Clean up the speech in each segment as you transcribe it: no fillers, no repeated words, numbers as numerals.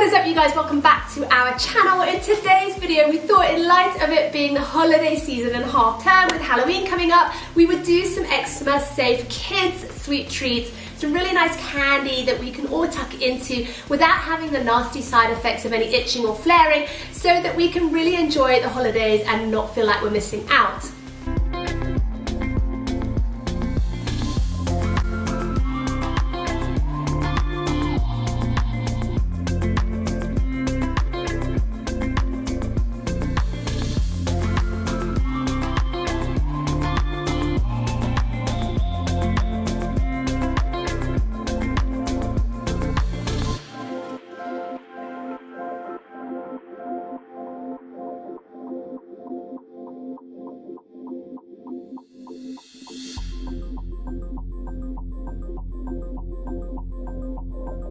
What is up, you guys? Welcome back to our channel. In today's video, we thought in light of it being the holiday season and half term with Halloween coming up, we would do some eczema safe kids sweet treats, some really nice candy that we can all tuck into without having the nasty side effects of any itching or flaring, so that we can really enjoy the holidays and not feel like we're missing out.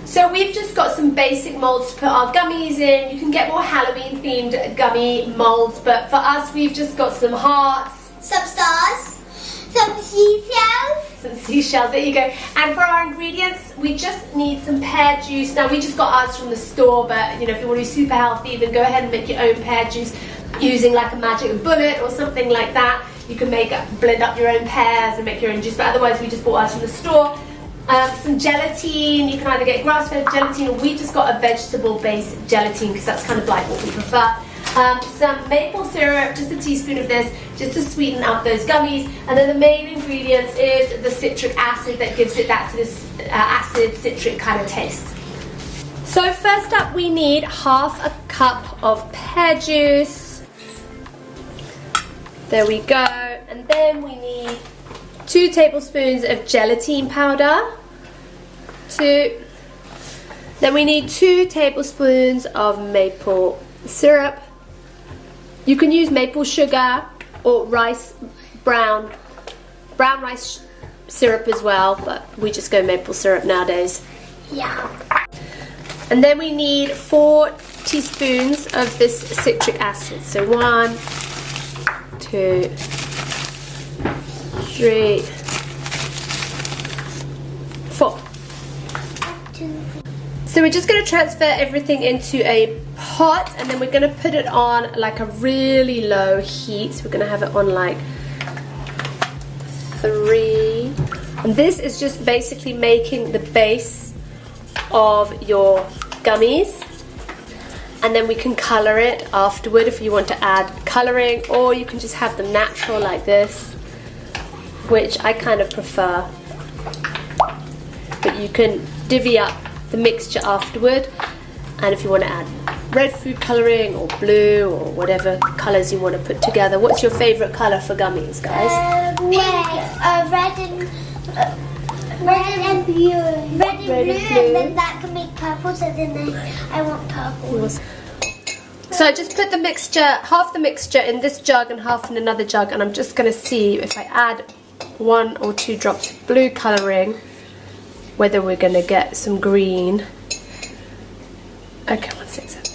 So we've just got some basic molds to put our gummies in. You can get more Halloween themed gummy molds, but for us we've just got some hearts, some stars, some seashells. Some seashells, there you go. And for our ingredients, we just need some pear juice. Now we just got ours from the store, but you know, if you want to be super healthy, then go ahead and make your own pear juice using like a magic bullet or something like that. You can blend up your own pears and make your own juice, but otherwise we just bought ours from the store. Some gelatin. You can either get grass-fed gelatin, or we just got a vegetable-based gelatin because that's kind of like what we prefer. Some maple syrup, just a teaspoon of this, just to sweeten up those gummies. And then the main ingredients is the citric acid that gives it that acid citric kind of taste. So first up, we need half a cup of pear juice. There we go. And then we need 2 tablespoons of gelatin powder. Then we need 2 tablespoons of maple syrup. You can use maple sugar or brown rice syrup as well, but we just go maple syrup nowadays. Yeah. And then we need 4 teaspoons of this citric acid. So 1, 2, 3, 4. So we're just going to transfer everything into a pot, and then we're going to put it on like a really low heat. So we're going to have it on like 3. And this is just basically making the base of your gummies. And then we can colour it afterward if you want to add colouring, or you can just have them natural like this, which I kind of prefer. But you can divvy up the mixture afterward, and if you want to add red food colouring or blue or whatever colours you want to put together. What's your favourite colour for gummies, guys? Pink, red and blue. Red and blue, and then that can make purple, so then I want purple. So I just put the mixture, half the mixture in this jug and half in another jug, and I'm just going to see if I add 1 or 2 drops of blue colouring, whether we're going to get some green. Okay, 1 second.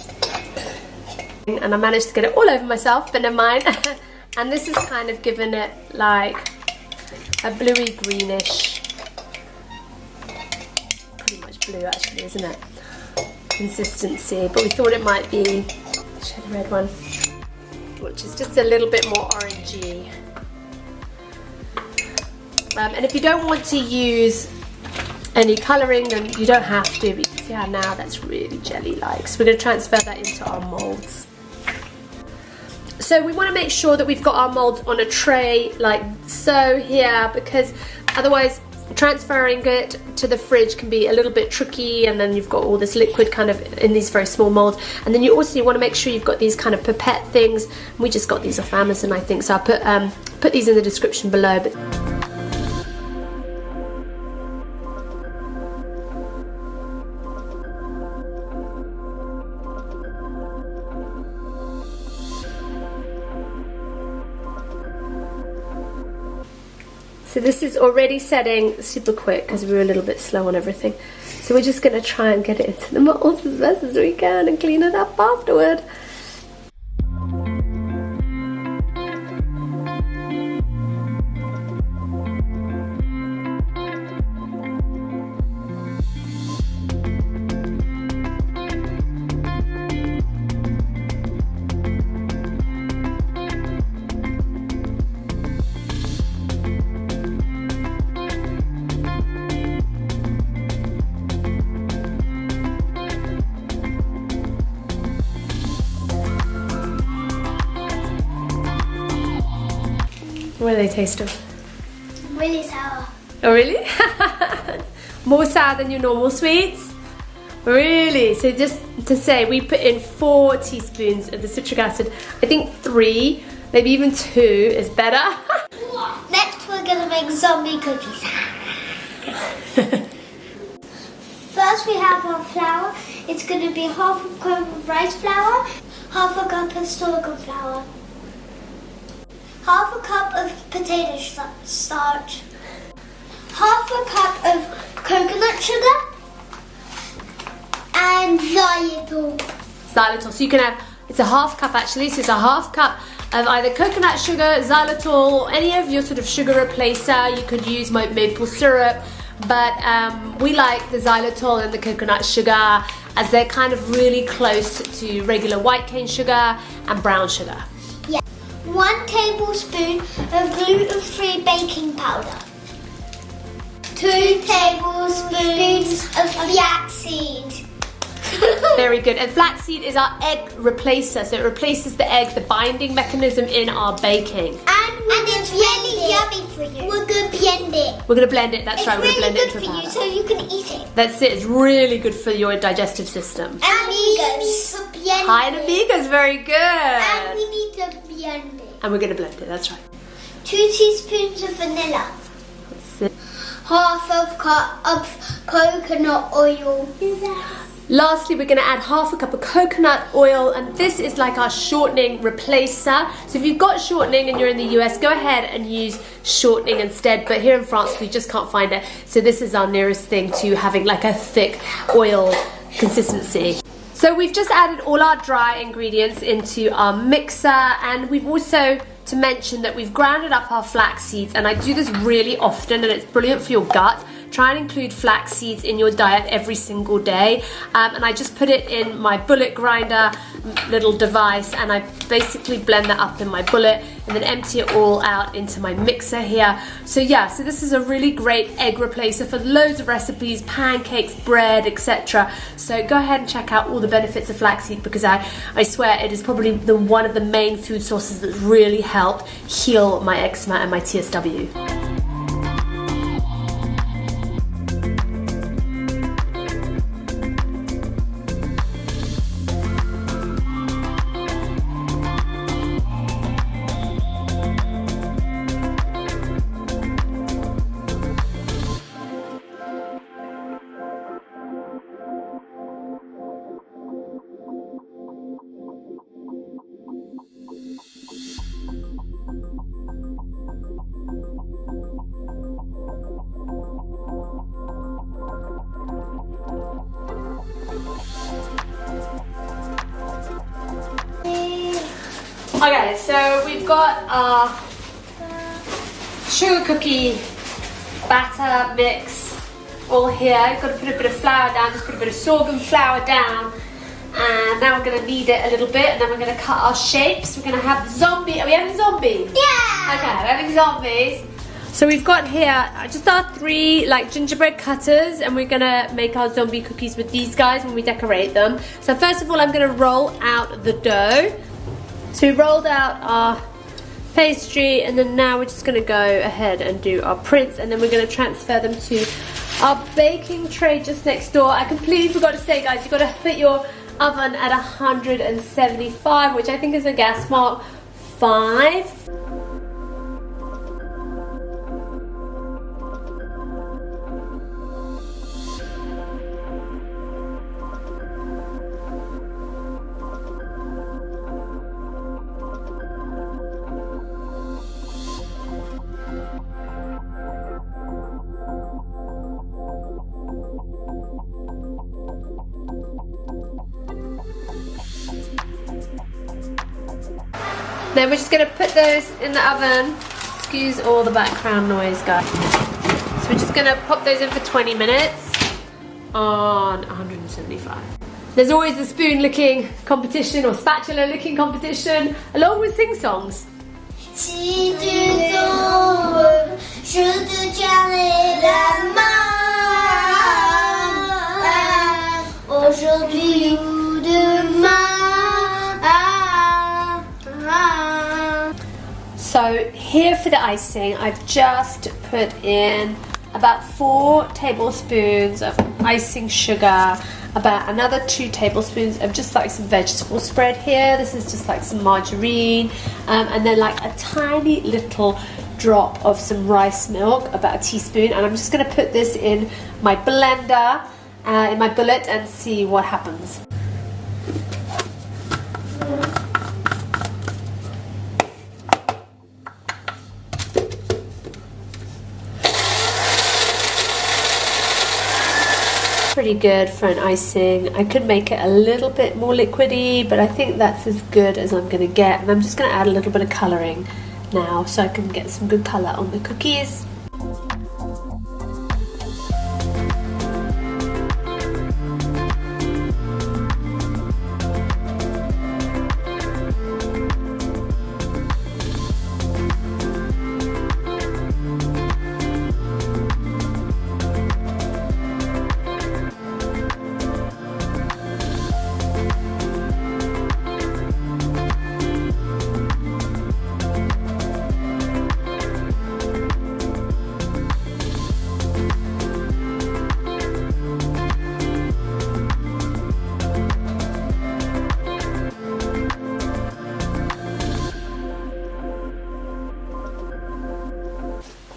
And I managed to get it all over myself, but never mind. And this is kind of giving it like a bluey greenish, pretty much blue actually, isn't it? Consistency, but we thought it might be, show the red one, which is just a little bit more orangey. And if you don't want to use any colouring, then you don't have to, but you can see how now that's really jelly-like. So we're going to transfer that into our moulds. So we want to make sure that we've got our moulds on a tray like so here, because otherwise transferring it to the fridge can be a little bit tricky, and then you've got all this liquid kind of in these very small moulds. And then you also want to make sure you've got these kind of pipette things. We just got these off Amazon, I think, so I'll put these in the description below. But so this is already setting super quick because we were a little bit slow on everything. So we're just going to try and get it into the molds as best as we can and clean it up afterward. do they taste of? Really sour. Oh really? More sour than your normal sweets? Really? So just to say, we put in 4 teaspoons of the citric acid. I think 3, maybe even 2 is better. Next we're going to make zombie cookies. First we have our flour. It's going to be half a cup of rice flour, half a cup of sorghum flour, half a cup of potato starch, half a cup of coconut sugar, and xylitol. Xylitol. So you can have, it's a half cup actually, so it's a half cup of either coconut sugar, xylitol, or any of your sort of sugar replacer. You could use maple syrup, but we like the xylitol and the coconut sugar as they're kind of really close to regular white cane sugar and brown sugar. Yeah. 1 tablespoon of gluten-free baking powder. 2 tablespoons of flaxseed. Very good. And flaxseed is our egg replacer, so it replaces the egg, the binding mechanism in our baking. And it's really yummy for you. We're going to blend it. We're going to blend it, that's right. We're It's going to really blend it good into a for powder. you, so you can eat it. That's it. It's really good for your digestive system. And omegas. High in omegas, very good. And we need to blend it. And we're going to blend it, that's right. 2 teaspoons of vanilla. That's it. Half of cup of coconut oil. Lastly, we're going to add half a cup of coconut oil, and this is like our shortening replacer. So if you've got shortening and you're in the US, go ahead and use shortening instead, but here in France we just can't find it. So this is our nearest thing to having like a thick oil consistency. So we've just added all our dry ingredients into our mixer, and we've also to mention that we've grounded up our flax seeds, and I do this really often and it's brilliant for your gut. Try and include flax seeds in your diet every single day, and I just put it in my bullet grinder little device, and I basically blend that up in my bullet and then empty it all out into my mixer here. So yeah, so this is a really great egg replacer for loads of recipes, pancakes, bread, etc. So go ahead and check out all the benefits of flaxseed, because I swear it is probably one of the main food sources that's really helped heal my eczema and my TSW. Okay, so we've got our sugar cookie batter mix all here. I've got to put a bit of flour down, just put a bit of sorghum flour down. And now we're going to knead it a little bit, and then we're going to cut our shapes. We're going to have zombie. Are we having zombies? Yeah! Okay, we're having zombies. So we've got here just our 3 like gingerbread cutters, and we're going to make our zombie cookies with these guys when we decorate them. So first of all, I'm going to roll out the dough. So we rolled out our pastry, and then now we're just going to go ahead and do our prints, and then we're going to transfer them to our baking tray just next door. I completely forgot to say, guys, you've got to put your oven at 175, which I think is a gas mark 5. Then we're just going to put those in the oven. Excuse all the background noise, guys. So we're just going to pop those in for 20 minutes on 175. There's always the spoon licking competition or spatula licking competition, along with sing-songs. Si tu tombes, je te tiendrai la main. Aujourd'hui ou demain. So So here for the icing, I've just put in about 4 tablespoons of icing sugar, about another 2 tablespoons of just like some vegetable spread here. This is just like some margarine, and then like a tiny little drop of some rice milk, about a teaspoon, and I'm just going to put this in my blender, in my bullet, and see what happens. Pretty good for an icing. I could make it a little bit more liquidy, but I think that's as good as I'm going to get, and I'm just going to add a little bit of colouring now so I can get some good colour on the cookies.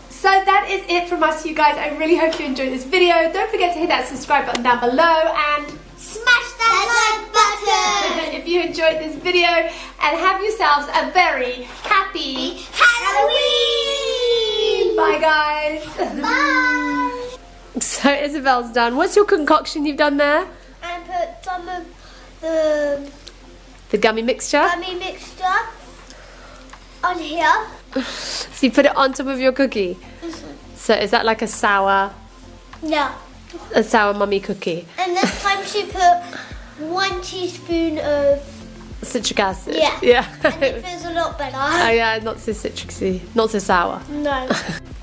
So that is it from us, you guys. I really hope you enjoyed this video. Don't forget to hit that subscribe button down below and Smash that like button if you enjoyed this video, and have yourselves a very happy Halloween! Bye, guys. Bye! So Isabel's done. What's your concoction you've done there? And put some of the gummy mixture? gummy mixture on here. So you put it on top of your cookie? So is that like a sour mummy cookie? And this time she put 1 teaspoon of citric acid. Yeah. And it feels a lot better. Oh yeah, not so citrusy, not so sour. No.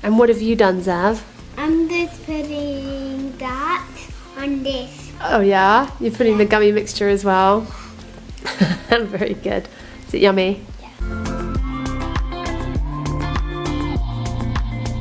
And what have you done, Zav? I'm just putting that on this. Oh yeah? You're putting the gummy mixture as well? Very good. Is it yummy?